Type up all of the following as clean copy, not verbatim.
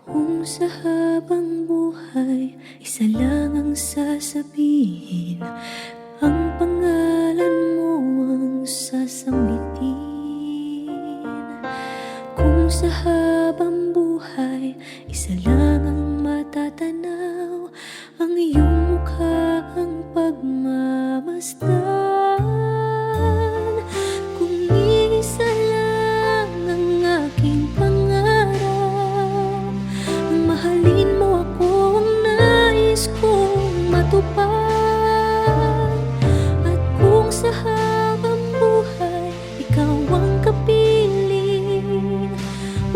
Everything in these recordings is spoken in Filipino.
Kung sa habang buhay, isa lang ang sasabihin, ang pangalan mo ang sasambitin. Kung sa habang buhay, isa lang ang matatanaw, ang iyong mukha ang pagmamasdan. Kung isa lang ang aking pangarap, ang mahalin mo ako ang nais kong matupad. At kung sa habang buhay, ikaw ang kapiling,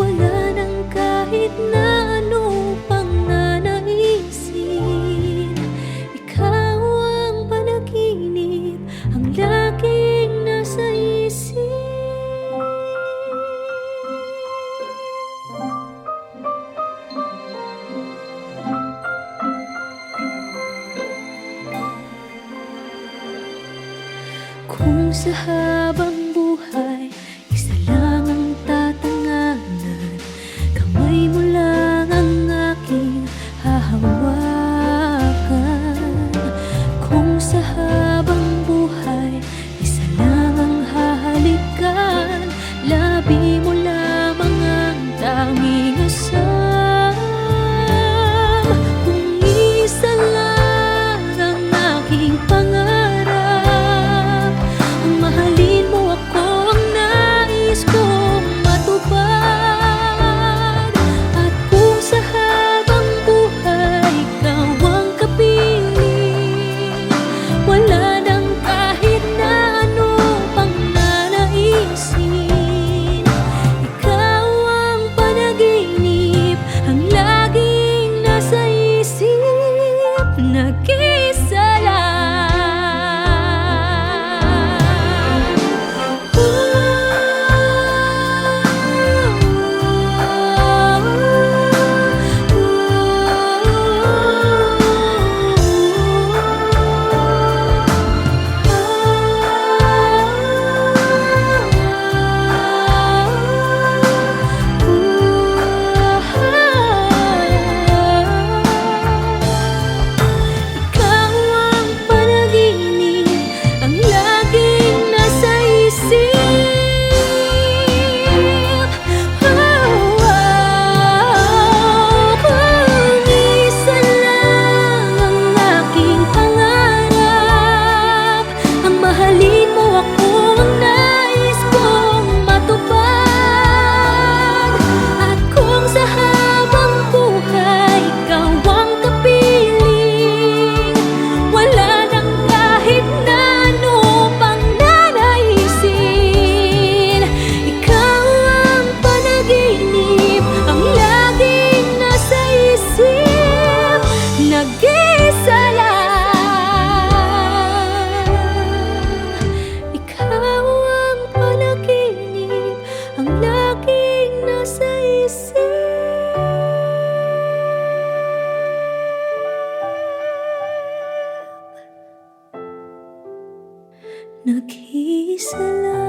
wala nang kahit na ano pang nanaisin. Ikaw ang panaginip, ang laging nasa isip. Kung sa habang buhay, isa lang ang tatanganan, kamay mo lang ang aking hahawakan. Kung sa habang buhay, isa lang ang hahalikan, labi mo lamang ang tanging asam. Kung isa lang ang aking pangarap, ang mahalin mo ako ang nais kong matupad. At kung sa habang buhay, ikaw ang kapiling, wala nang kahit na ano pang nanaisin. Ikaw ang panaginip, ang laging nasa isip. Nag-isa lang. Ikaw ang panaginip, ang laging nasa isip. Kung isa lang ang aking pangarap, ang mahalin mo ako ang nais kong matupad. At kung sa habang buhay, ikaw ang kapiling, wala nang kahit na ano pang nanaisin. Ikaw ang panaginip, ang laging nasa isip. Nag-isa lang. Ikaw ang panaginip, ang laging nasa isip. Nag-iisa lang.